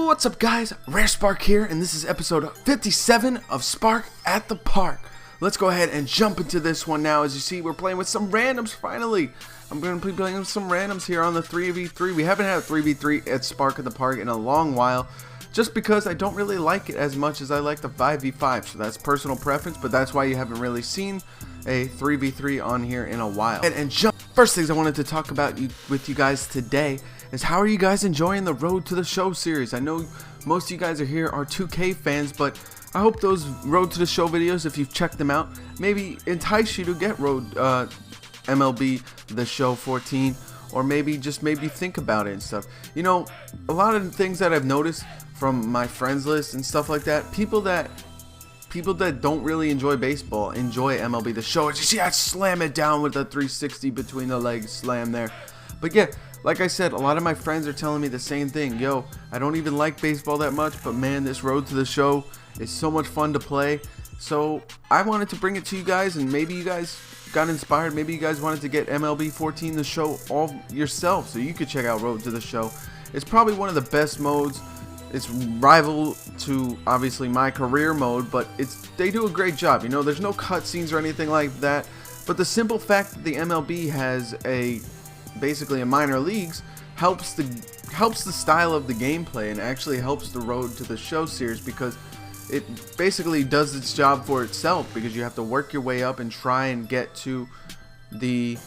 What's up, guys? Rare Spark here, and this is episode 57 of Spark at the Park. Let's go ahead and jump into this one now. As you see, we're playing with some randoms finally. I'm going to be playing with some randoms here on the 3v3. We haven't had a 3v3 at Spark at the Park in a long while, just because I don't really like it as much as I like the 5v5. So that's personal preference, but that's why you haven't really seen a 3v3 on here in a while. First things I wanted to talk about with you guys today is how are you guys enjoying the Road to the Show series? I know most of you guys are here are 2K fans, but I hope those Road to the Show videos, if you've checked them out, maybe entice you to get MLB The Show 14, or maybe think about it and stuff. You know, a lot of the things that I've noticed from my friends list and stuff like that, people that don't really enjoy baseball enjoy MLB The Show. As you see, I slam it down with a 360 between the legs slam there. But yeah, like I said, a lot of my friends are telling me the same thing. Yo, I don't even like baseball that much, but man, this Road to the Show is so much fun to play. So I wanted to bring it to you guys, and maybe you guys got inspired. Maybe you guys wanted to get MLB 14 The Show all yourself, so you could check out Road to the Show. It's probably one of the best modes. It's rival to obviously my career mode, but they do a great job. You know, there's no cutscenes or anything like that, but the simple fact that the MLB has basically a minor leagues helps the style of the gameplay, and actually helps the Road to the Show series, because it basically does its job for itself, because you have to work your way up and try and get to the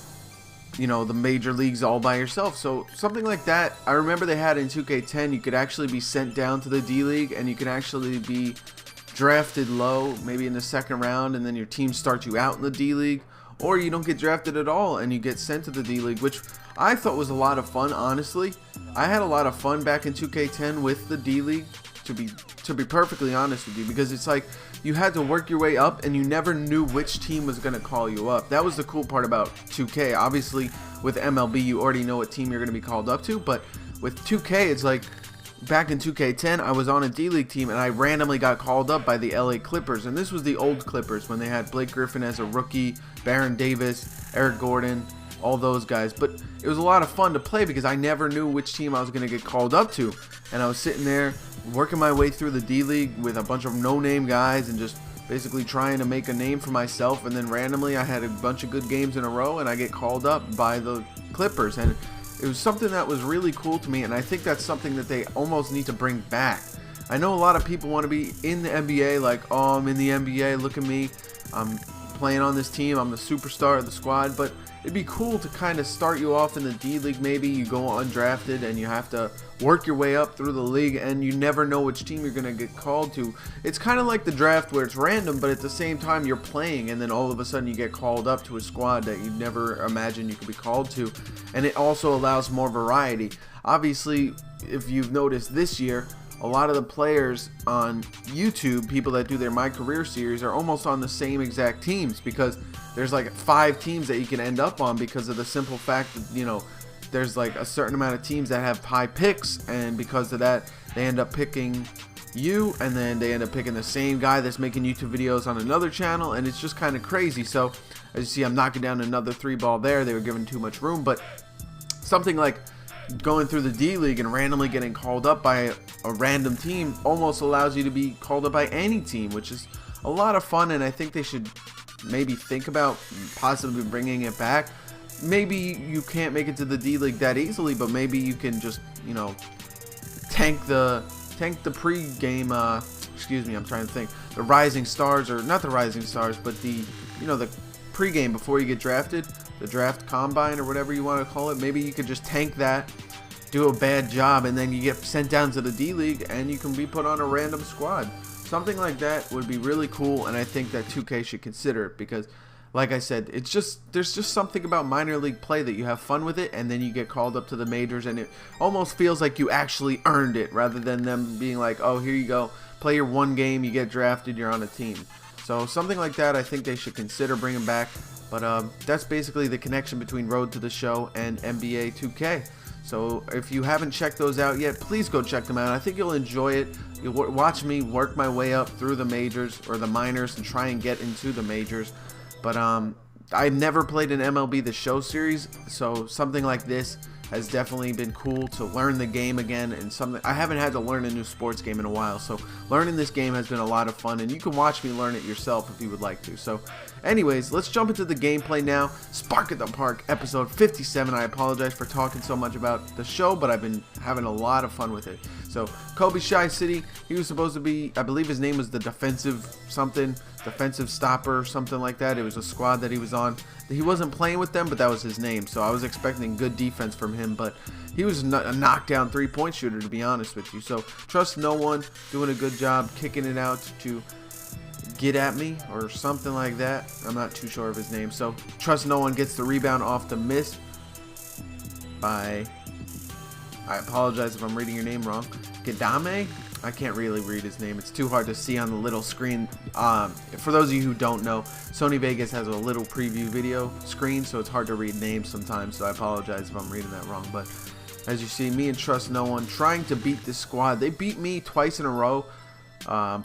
major leagues all by yourself. So something like that, I remember they had in 2K10, you could actually be sent down to the D-League, and you could actually be drafted low, maybe in the second round, and then your team starts you out in the D-League, or you don't get drafted at all and you get sent to the D-League, which I thought was a lot of fun. Honestly, I had a lot of fun back in 2K10 with the D-League, to be perfectly honest with you, because it's like you had to work your way up and you never knew which team was going to call you up. That was the cool part about 2K. Obviously with MLB you already know what team you're going to be called up to, but with 2K it's like back in 2K10 I was on a D-League team and I randomly got called up by the LA Clippers, and this was the old Clippers when they had Blake Griffin as a rookie, Baron Davis, Eric Gordon, all those guys. But it was a lot of fun to play because I never knew which team I was going to get called up to, and I was sitting there working my way through the D-League with a bunch of no-name guys and just basically trying to make a name for myself, and then randomly I had a bunch of good games in a row and I get called up by the Clippers, and it was something that was really cool to me, and I think that's something that they almost need to bring back. I know a lot of people want to be in the NBA, like, oh, I'm in the NBA, look at me, I'm playing on this team, I'm the superstar of the squad, but it'd be cool to kind of start you off in the D-League. Maybe you go undrafted and you have to work your way up through the league, and you never know which team you're going to get called to. It's kind of like the draft where it's random, but at the same time you're playing, and then all of a sudden you get called up to a squad that you never imagined you could be called to. And it also allows more variety. Obviously, if you've noticed this year, a lot of the players on YouTube, people that do their My Career series, are almost on the same exact teams, because there's like 5 teams that you can end up on because of the simple fact that, there's like a certain amount of teams that have high picks, and because of that they end up picking you, and then they end up picking the same guy that's making YouTube videos on another channel, and it's just kind of crazy. So as you see, I'm knocking down another 3-ball there. They were given too much room, but something like going through the D-League and randomly getting called up by a random team almost allows you to be called up by any team, which is a lot of fun, and I think they should maybe think about possibly bringing it back. Maybe you can't make it to the D-League that easily, but maybe you can just, tank the pre-game, I'm trying to think, the Rising Stars, or not the Rising Stars, but the pre-game before you get drafted, the draft combine or whatever you want to call it. Maybe you could just tank that, do a bad job, and then you get sent down to the D-League and you can be put on a random squad. Something like that would be really cool, and I think that 2K should consider it, because like I said, there's just something about minor league play that you have fun with it, and then you get called up to the majors, and it almost feels like you actually earned it, rather than them being like, oh, here you go, play your one game, you get drafted, you're on a team. So something like that I think they should consider bringing back. But that's basically the connection between Road to the Show and NBA 2K. So if you haven't checked those out yet, please go check them out. I think you'll enjoy it. You'll watch me work my way up through the majors, or the minors, and try and get into the majors. But I've never played an MLB The Show series, so something like this has definitely been cool to learn the game again, and something I haven't had to learn a new sports game in a while, so learning this game has been a lot of fun, and you can watch me learn it yourself if you would like to. So anyways, let's jump into the gameplay now. Spark at the Park episode 57. I apologize for talking so much about the show, but I've been having a lot of fun with it. So Kobe Shy City, he was supposed to be, I believe his name was the defensive stopper, something like that. It was a squad that he was on. He wasn't playing with them, but that was his name, so I was expecting good defense from him, but he was a knockdown three-point shooter, to be honest with you. So trust no one, doing a good job kicking it out to Get At Me or something like that. I'm not too sure of his name. So trust no one gets the rebound off the miss by, I apologize if I'm reading your name wrong, Gadame. I can't really read his name. It's too hard to see on the little screen. For those of you who don't know, Sony Vegas has a little preview video screen, so it's hard to read names sometimes, so I apologize if I'm reading that wrong. But as you see, me and Trust No One trying to beat this squad. They beat me twice in a row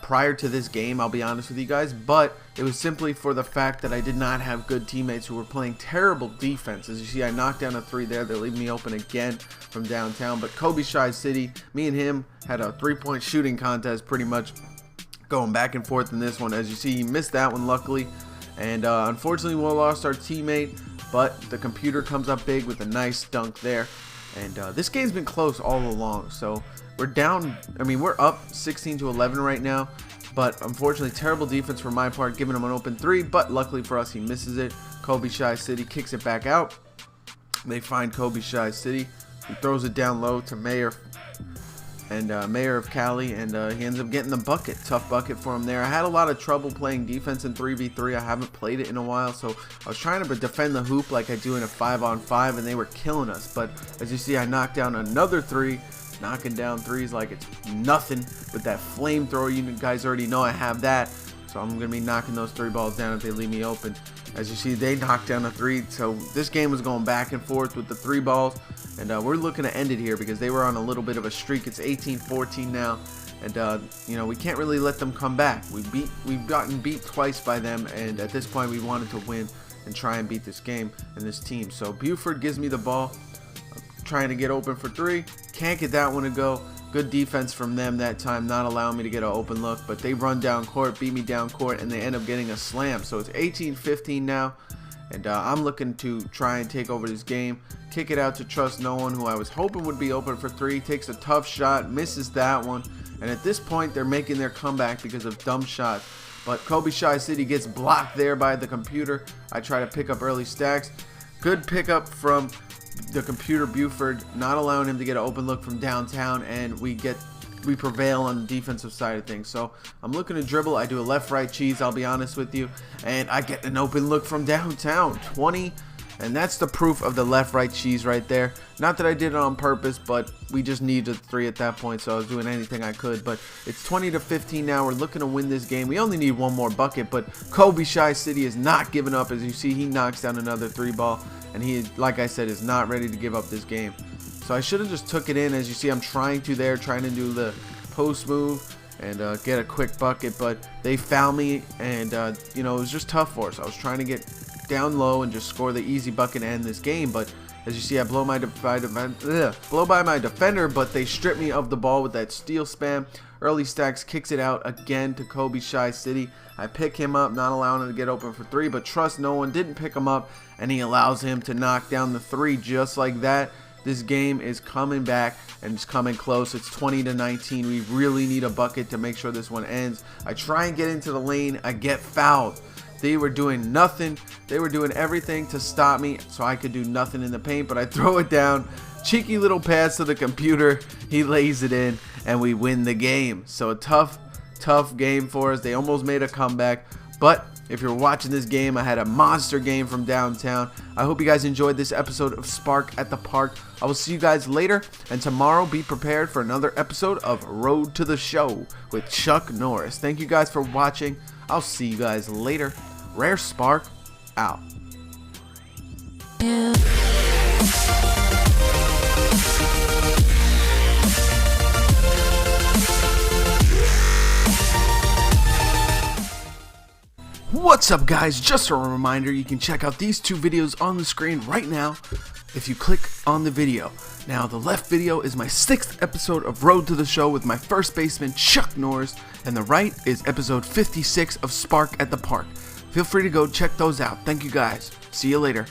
prior to this game, I'll be honest with you guys, but it was simply for the fact that I did not have good teammates who were playing terrible defense. As you see, I knocked down a three there. They leave me open again from downtown. But Kobe Shy City, me and him had a three-point shooting contest pretty much going back and forth in this one. As you see, he missed that one luckily, and unfortunately we lost our teammate, but the computer comes up big with a nice dunk there. And this game's been close all along, so we're down, we're up 16-11 right now, but unfortunately terrible defense for my part, giving him an open three, but luckily for us he misses it. Kobe Shy City kicks it back out. They find Kobe Shy City, he throws it down low to Mayor of Cali, and he ends up getting the bucket. Tough bucket for him there. I had a lot of trouble playing defense in 3v3. I haven't played it in a while, so I was trying to defend the hoop like I do in a 5-on-5, and they were killing us. But as you see, I knocked down another three, knocking down threes like it's nothing with that flamethrower. You guys already know I have that, so I'm going to be knocking those three balls down if they leave me open. As you see, they knocked down a three, so this game was going back and forth with the three balls. And we're looking to end it here because they were on a little bit of a streak. It's 18-14 now, and we can't really let them come back. We've gotten beat twice by them, and at this point we wanted to win and try and beat this game and this team. So Buford gives me the ball, trying to get open for three, can't get that one to go. Good defense from them that time, not allowing me to get an open look, but they run down court, beat me down court, and they end up getting a slam. So it's 18-15 now. And I'm looking to try and take over this game. Kick it out to Trust No One, who I was hoping would be open for three. Takes a tough shot, misses that one. And at this point, they're making their comeback because of dumb shots. But Kobe Shy City gets blocked there by the computer. I try to pick up early stacks. Good pickup from the computer Buford, not allowing him to get an open look from downtown. And we prevail on the defensive side of things. So I'm looking to dribble. I do a left-right cheese, I'll be honest with you, and I get an open look from downtown. 20, and that's the proof of the left-right cheese right there. Not that I did it on purpose, but we just needed three at that point, so I was doing anything I could. But it's 20-15 now. We're looking to win this game. We only need one more bucket, but Kobe Shy City is not giving up. As you see, he knocks down another three ball, and he, like I said, is not ready to give up this game. So I should have just took it in. As you see, I'm trying to do the post move and get a quick bucket, but they foul me, and it was just tough for us. I was trying to get down low and just score the easy bucket and end this game, but as you see, I blow by my defender, but they strip me of the ball with that steal spam. Early stacks kicks it out again to Kobe Shy City. I pick him up, not allowing him to get open for three, but Trust No One didn't pick him up, and he allows him to knock down the three just like that. This game is coming back, and it's coming close. It's 20-19. We really need a bucket to make sure this one ends. I try and get into the lane. I get fouled. They were doing nothing. They were doing everything to stop me, so I could do nothing in the paint, but I throw it down. Cheeky little pass to the computer. He lays it in, and we win the game. So a tough game for us. They almost made a comeback, but if you're watching this game, I had a monster game from downtown. I hope you guys enjoyed this episode of Spark at the Park. I will see you guys later, and tomorrow be prepared for another episode of Road to the Show with Chuck Norris. Thank you guys for watching. I'll see you guys later. Rare Spark out. What's up, guys? Just a reminder, you can check out these two videos on the screen right now if you click on the video. Now, the left video is my 6th episode of Road to the Show with my first baseman, Chuck Norris, and the right is episode 56 of Spark at the Park. Feel free to go check those out. Thank you, guys. See you later.